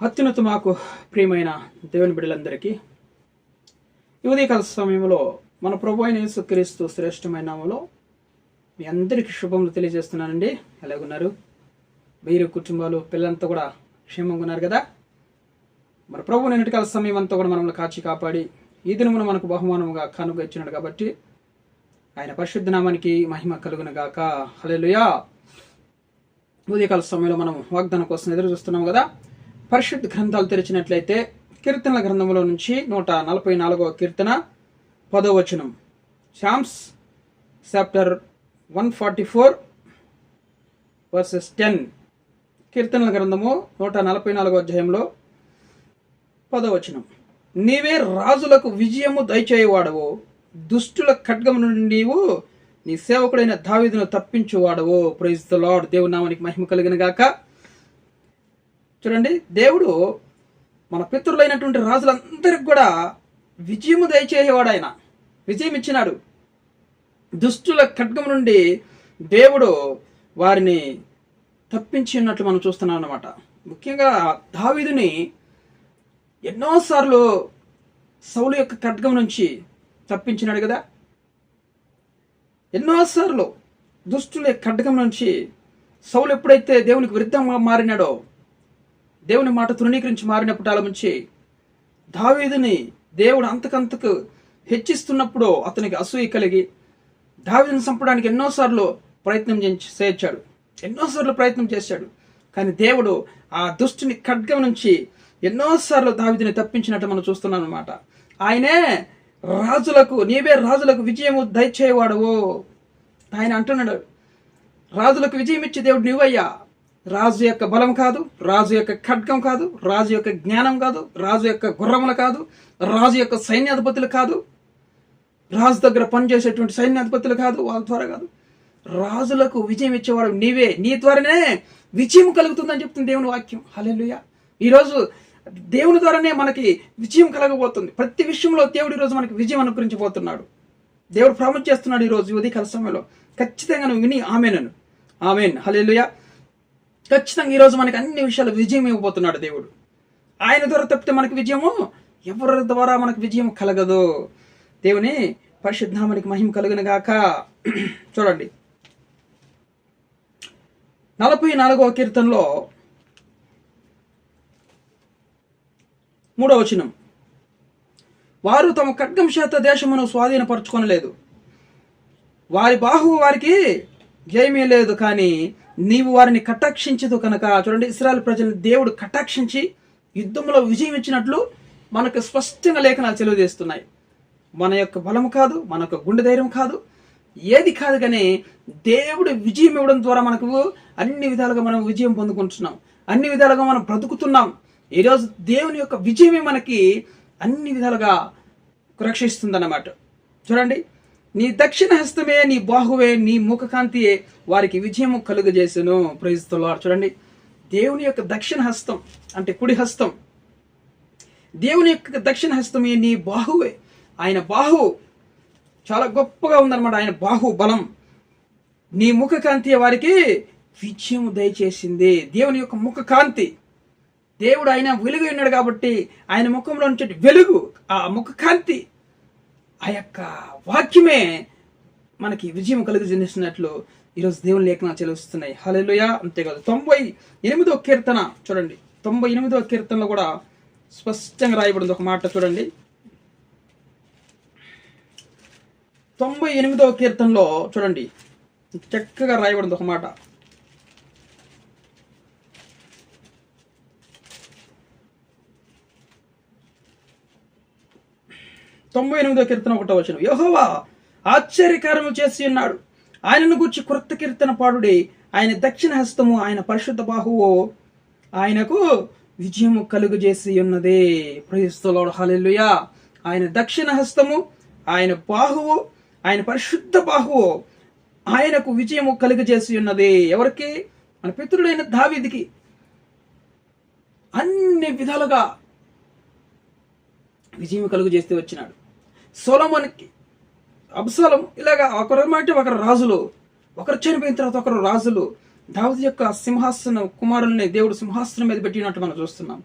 అత్యున్నత మాకు ప్రియమైన దేవుని బిడ్డలందరికీ ఈ ఉదయకాల సమయంలో మన ప్రభు అయిన యేసుక్రీస్తు శ్రేష్టమైన నామములో మీ అందరికీ శుభములు తెలియజేస్తున్నానండి. ఎలాగున్నారు? వీరు కుటుంబాలు పిల్లలంతా కూడా క్షేమంగా ఉన్నారు కదా? మన ప్రభు నిన్నటి కాల సమయం అంతా కూడా మనల్ని కాచి కాపాడి ఈ దినమున మనకు బహుమానముగా కానుక ఇచ్చినాడు కాబట్టి ఆయన పరిశుద్ధ నామానికి మహిమ కలుగును గాక. హల్లెలూయా. ఉదయకాల సమయంలో మనం వాగ్దానం కోసం ఎదురు చూస్తున్నాం కదా. పరిశుద్ధ గ్రంథాలు తెరిచినట్లయితే కీర్తనల గ్రంథంలో నుంచి 144వ కీర్తన 10వ వచనం, సామ్స్ చాప్టర్ 144 వర్సెస్ 10. కీర్తనల గ్రంథము 144వ అధ్యాయంలో 10వ వచనం. నీవే రాజులకు విజయము దయచేయవాడవు, దుష్టుల ఖడ్గము నుండి నీవు నీ సేవకుడైన దావీదును తప్పించువాడవు. Praise the lord. దేవుని నామానికి మహిమ కలుగును గాక. చూడండి, దేవుడు మన పితరులైనటువంటి రాజులందరికి కూడా విజయము దయచేయవాడు. ఆయన విజయం ఇచ్చినాడు. దుష్టుల ఖడ్గం నుండి దేవుడు వారిని తప్పించి ఉన్నట్లు మనం చూస్తున్నాం అన్నమాట. ముఖ్యంగా దావీదుని ఎన్నోసార్లు సౌలు యొక్క ఖడ్గం నుంచి తప్పించినాడు కదా. ఎన్నోసార్లు దుష్టుల ఖడ్గం నుంచి సౌలు ఎప్పుడైతే దేవునికి విరుద్ధంగా మారినాడో, దేవుని మాట తృణీకరించి మారినప్పుడు నుంచి దావీదుని దేవుడు అంతకంతకు హెచ్చిస్తున్నప్పుడు అతనికి అసూయ కలిగి దావీదుని చంపడానికి ఎన్నోసార్లు ప్రయత్నం చేశాడు. కానీ దేవుడు ఆ దుష్టుని ఖడ్గం నుంచి ఎన్నోసార్లు దావీదుని తప్పించినట్టు మనం చూస్తున్నాం అన్నమాట. ఆయనే నీవే రాజులకు విజయము దయచేయవాడవు. ఆయన అంటున్నాడు, రాజులకు విజయం ఇచ్చే దేవుడు నువ్వయ్యా. రాజు యొక్క బలం కాదు, రాజు యొక్క ఖడ్గం కాదు, రాజు యొక్క జ్ఞానం కాదు, రాజు యొక్క గుర్రములు కాదు, రాజు యొక్క సైన్యాధిపతులు కాదు, రాజు దగ్గర పనిచేసేటువంటి సైన్యాధిపతులు కాదు, వాళ్ళ ద్వారా కాదు. రాజులకు విజయం ఇచ్చేవాడు నీవే. నీ ద్వారానే విజయం కలుగుతుందని చెప్తుంది దేవుని వాక్యం. హల్లెలూయా. ఈరోజు దేవుని ద్వారానే మనకి విజయం కలగబోతుంది. ప్రతి విషయంలో దేవుడు ఈరోజు మనకి విజయం అనుగ్రహించబోతున్నాడు. దేవుడు ప్రామిస్ చేస్తున్నాడు ఈరోజు ఉదయకాల సమయంలో. ఖచ్చితంగా నువ్వు విని ఆమేన్. ఆమేన్. హల్లెలూయా. ఖచ్చితంగా ఈరోజు మనకి అన్ని విషయాలు విజయం ఇవ్వబోతున్నాడు దేవుడు. ఆయన ద్వారా తప్పితే మనకి విజయము, ఎవరి ద్వారా మనకు విజయం కలగదు. దేవుని పరిశుద్ధానికి మహిమ కలుగును గాక. చూడండి, 44వ కీర్తనలో 3వ వచనం. వారు తమ ఖడ్గం చేత దేశమును స్వాధీనపరచుకొనలేదు, వారి బాహువు వారికి జయమే లేదు, కానీ నీవు వారిని కటాక్షించదు కనుక. చూడండి, ఇశ్రాయేలు ప్రజలను దేవుడు కటాక్షించి యుద్ధంలో విజయం ఇచ్చినట్లు మనకు స్పష్టంగా లేఖనాలు తెలియజేస్తున్నాయి. మన యొక్క బలము కాదు, మన యొక్క గుండె ధైర్యం కాదు, ఏది కాదు, కానీ దేవుడు విజయం ఇవ్వడం ద్వారా మనకు అన్ని విధాలుగా మనం విజయం పొందుకుంటున్నాం, అన్ని విధాలుగా మనం బ్రతుకుతున్నాం. ఈరోజు దేవుని యొక్క విజయమే మనకి అన్ని విధాలుగా రక్షిస్తుందన్నమాట. చూడండి, నీ దక్షిణ హస్తమే, నీ బాహువే, నీ ముఖకాంతియే వారికి విజయము కలుగజేసును. Praise the lord. చూడండి, దేవుని యొక్క దక్షిణ హస్తం అంటే కుడి హస్తం, దేవుని యొక్క దక్షిణ హస్తమే నీ బాహువే. ఆయన బాహు చాలా గొప్పగా ఉందన్నమాట. ఆయన బాహు బలం, నీ ముఖకాంతి వారికి విజయము దయచేసింది. దేవుని యొక్క ముఖకాంతి, దేవుడు ఆయన వెలుగు ఉన్నాడు కాబట్టి ఆయన ముఖంలో నుంచి వెలుగు, ఆ ముఖకాంతి, ఆ యొక్క వాక్యమే మనకి విజయం కలుగజేసినట్లు ఈరోజు దేవుని లేఖనాలు చెల్లిస్తున్నాయి. హల్లెలూయా. అంతేకాదు, 98వ కీర్తన చూడండి. 98వ కీర్తనలో కూడా స్పష్టంగా రాయబడింది ఒక మాట. చూడండి, 98వ కీర్తనలో చూడండి, చక్కగా రాయబడింది ఒక మాట. కీర్తన 1వ వచనం. యెహోవా ఆశ్చర్యకార్యములు చేసి ఉన్నాడు, ఆయనను గూర్చి క్రొత్త కీర్తన పాడుడి. ఆయన దక్షిణ హస్తము, ఆయన పరిశుద్ధ బాహువు ఆయనకు విజయము కలుగజేసి ఉన్నది. Praise the lord. హల్లెలూయా. ఆయన దక్షిణ హస్తము, ఆయన బాహువు, ఆయన పరిశుద్ధ బాహువు ఆయనకు విజయము కలుగజేసి ఉన్నది. ఎవరికి? మన పితరుడైన దావీదుకి అన్ని విధాలుగా విజయం కలుగజేస్తే వచ్చినాడు. సొలొమోనుకి, అబ్షాలోము, ఇలాగా ఒకరు మాట ఒకరు రాజులు, ఒకరు చనిపోయిన తర్వాత ఒకరు రాజులు. దావీదు యొక్క సింహాసన కుమారుల్ని దేవుడు సింహాసనం మీద పెట్టినట్టు మనం చూస్తున్నాం.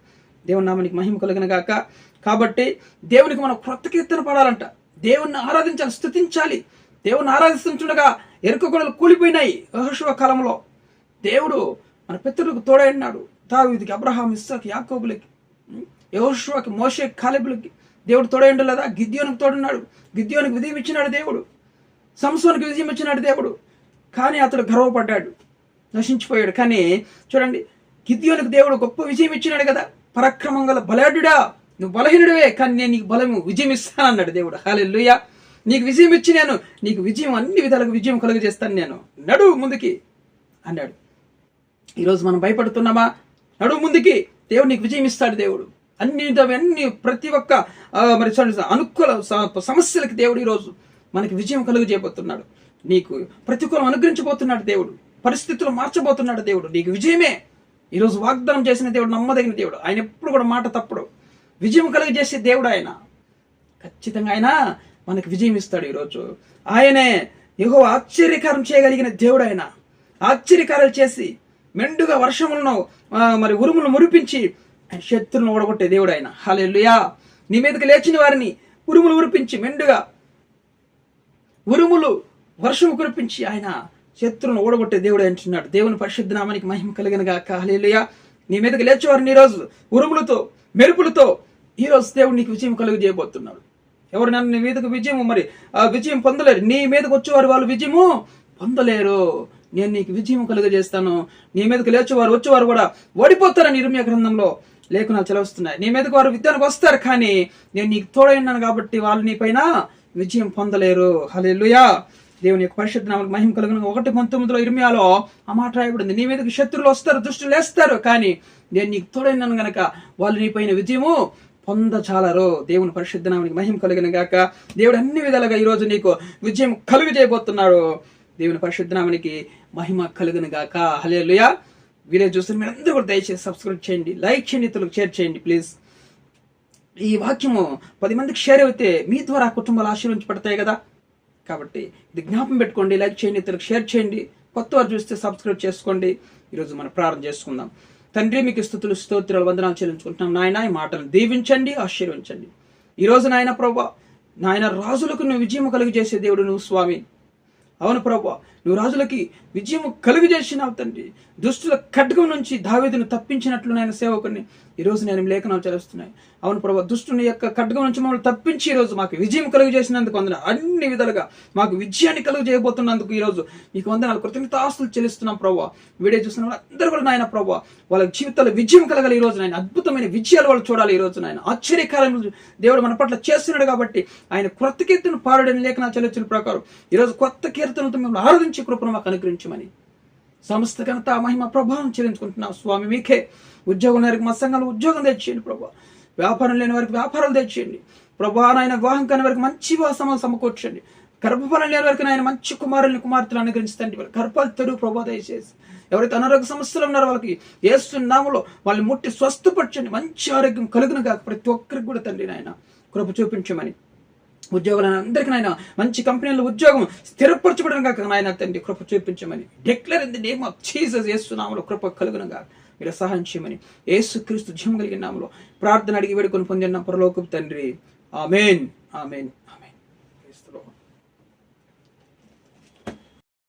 దేవుని నామానికి మహిమ కలుగును గాక. కాబట్టి దేవునికి మనం క్రొత్త కీర్తన పాడాలంట. దేవుణ్ణి ఆరాధించాలి, స్తుతించాలి. దేవుణ్ణి ఆరాధిస్తుండగా ఎరుక గొడవలు కూలిపోయినాయి. యెహోషువ కాలంలో దేవుడు మన పితరులకు తోడైనాడు. దావీదుకి, అబ్రహాం, ఇస్సాకు, యాకోబులకి, యెహోషువకి, మోషే, కాలేబులకి దేవుడు తోడైండు లేదా? గిద్యోనికి తోడున్నాడు. గిద్యోనికి విజయం ఇచ్చినాడు దేవుడు. సంసోనికి విజయం ఇచ్చినాడు దేవుడు. కానీ అతడు గర్వపడ్డాడు, నశించిపోయాడు. కానీ చూడండి, గిద్యోనికి దేవుడు గొప్ప విజయం ఇచ్చినాడు కదా. పరాక్రమం గల బలాఢ్యుడా, నువ్వు బలహీనుడివే, కానీ నేను నీకు బలము విజయం ఇస్తానన్నాడు దేవుడు. హల్లెలూయా. నీకు విజయం ఇచ్చి నేను నీకు విజయం, అన్ని విధాలకు విజయం కలుగజేస్తాను, నేను నడు ముందుకి అన్నాడు. ఈరోజు మనం భయపడుతున్నామా? నడు ముందుకి, దేవుడు నీకు విజయం ఇస్తాడు. దేవుడు అన్ని ప్రతి ఒక్క మరి అనుకూల సమస్యలకి దేవుడు ఈరోజు మనకి విజయం కలుగజేయబోతున్నాడు. నీకు ప్రతికూలం అనుగ్రహించబోతున్నాడు దేవుడు. పరిస్థితులు మార్చబోతున్నాడు దేవుడు. నీకు విజయమే ఈరోజు వాగ్దానం చేసిన దేవుడు, నమ్మదగిన దేవుడు. ఆయన ఎప్పుడు కూడా మాట తప్పుడు. విజయం కలుగజేసే దేవుడు ఆయన. ఖచ్చితంగా ఆయన మనకి విజయం ఇస్తాడు. ఈరోజు ఆయనే యెహోవా ఆశ్చర్యకారం చేయగలిగిన దేవుడు. ఆయన ఆశ్చర్యకారాలు చేసి మెండుగా వర్షములను మరి ఉరుములను మురిపించి ఆయన శత్రులను ఓడగొట్టే దేవుడు ఆయన. హల్లెలూయా. నీ మీదకి లేచిన వారిని ఉరుములు ఉరిపించి, మెండుగా ఉరుములు వర్షము కురిపించి ఆయన శత్రులను ఓడగొట్టే దేవుడు అంటున్నాడు. దేవుని పరిశుద్ధ నామానికి మహిమ కలిగిన గాక. హల్లెలూయా. నీ మీదకి లేచేవారిని ఈరోజు ఉరుములతో, మెరుపులతో ఈరోజు దేవుడు నీకు విజయం కలుగజేయబోతున్నాడు. ఎవరు నన్ను నీ మీదకు విజయం మరి విజయం పొందలేరు. నీ మీదకి వచ్చేవారు వాళ్ళు విజయము పొందలేరు. నేను నీకు విజయం కలుగజేస్తాను. నీ మీదకి వచ్చేవారు కూడా ఓడిపోతారని ఇర్మీయా గ్రంథంలో లేఖనాలు చదివిస్తున్నాయి. నీ మీదకి వారు యుద్ధానికి వస్తారు, కానీ నేను నీకు తోడైనాను కాబట్టి వాళ్ళు నీ పైన విజయం పొందలేరు. హల్లెలూయా. దేవుని యొక్క పరిశుద్ధ నామమునకు మహిమ కలుగును. 1:19 ఇర్మీయాలో ఆ మాట రాయబడింది. నీ మీదకి శత్రువులు వస్తారు, దుష్టులు లేస్తారు, కానీ నేను నీకు తోడైనాను గనక వాళ్ళు నీ పైన విజయము పొందచాలరు. దేవుని పరిశుద్ధ నామమునకు మహిమ కలుగును గాక. దేవుడు అన్ని విధాలుగా ఈరోజు నీకు విజయం కలుగజేయబోతున్నాడు. దేవుని పరిశుద్ధ నామమునకి మహిమ కలుగును గాక. హల్లెలూయా. వీడియో చూస్తున్న మీరందరూ కూడా దయచేసి సబ్స్క్రైబ్ చేయండి, లైక్ చేయండి, ఇతరులకు షేర్ చేయండి ప్లీజ్. ఈ వాక్యము 10 మందికి షేర్ అయితే మీ ద్వారా కుటుంబాలు ఆశీర్వదించబడతాయి కదా. కాబట్టి ఇది జ్ఞాపకం పెట్టుకోండి. లైక్ చేయండి, ఇతరులకు షేర్ చేయండి. కొత్త వారు చూస్తే సబ్స్క్రైబ్ చేసుకోండి. ఈరోజు మనం ప్రార్థన చేసుకుందాం. తండ్రి, మీకు స్తుతులు, స్తోత్రాలు, వందనాలు చెల్లించుకుంటున్నాం. నాయన, ఈ మాటలను దీవించండి, ఆశీర్వించండి. ఈరోజు నాయన ప్రభువా, నాయన రాజులకు నువ్వు విజయం కలుగజేసే దేవుడు నువ్వు స్వామి. అవును ప్రభువా, నువ్వు రాజులకి విజయం కలుగజేసినావు తండ్రి. దుష్టుల ఖడ్గం నుంచి దావీదును తప్పించినట్లు నాయన సేవకుని ఈరోజు నేను లేఖనాలు చదివిస్తున్నాయి. అవును ప్రభువా, దుష్టుని యొక్క ఖడ్గం నుంచి మమ్మల్ని తప్పించి ఈరోజు మాకు విజయం కలుగజేసినందుకు వందనాలు. అన్ని విధాలుగా మాకు విజయాన్ని కలుగజేయబోతున్నందుకు ఈరోజు నీకు వందనాలు, కృతజ్ఞతాస్తులు చెల్లిస్తున్నాం ప్రభువా. వీడియో చూస్తున్న వాళ్ళు అందరూ కూడా నాయన ప్రభువా, వాళ్ళ జీవితాల్లో విజయం కలగాలి ఈరోజు నాయన. అద్భుతమైన విజయాలు వాళ్ళు చూడాలి ఈరోజు నాయన. ఆశ్చర్యకార్యములు దేవుడు మన పట్ల చేస్తున్నాడు కాబట్టి ఆయన క్రొత్త కీర్తన పాడని లేఖనాలు చదివించిన ప్రకారం ఈరోజు కొత్త కీర్తనతో మిమ్మల్ని ఆరాధించి కృపను మాకు అనుగ్రహించమని సమస్త ఘనత మహిమ ప్రభావం చెల్లించుకుంటున్నాం స్వామి. మీకే ఉద్యోగం లేని వారికి మా సంఘాలు ఉద్యోగం తెచ్చేయండి ప్రభా. వ్యాపారం లేని వారికి వ్యాపారాలు తెచ్చేయండి ప్రభా. నాయన వివాహం కాని వారికి మంచి వివాహం సమకూర్చండి. గర్భఫలం లేని వారికి నాయన మంచి కుమారుల్ని, కుమార్తెలు అనుగ్రహించండి. వాళ్ళ గర్భాలు తెరువు ప్రభా దయచేసి. ఎవరైతే అనారోగ్య సమస్యలు ఉన్నారో వాళ్ళకి యేసు నామములో వాళ్ళని ముట్టి స్వస్థపరచండి. మంచి ఆరోగ్యం కలుగును గాక ప్రతి ఒక్కరికి కూడా తండ్రి నాయన కృప చూపించమని. ఉద్యోగులను అందరికీ నాయన మంచి కంపెనీలో ఉద్యోగం స్థిరపరచబడిన గాక నాయన తండ్రి కృప చూపించమని. Declare in the name of Jesus. యేసు నామములో కృప కలుగును గాక. మీరు సహాయం చేయమని యేసుక్రీస్తు జీవం కలిగిన నామములో ప్రార్థన అడిగి వేడుకొని పొందిన పరలోకపు తండ్రి. ఆమేన్, ఆమేన్, ఆమేన్.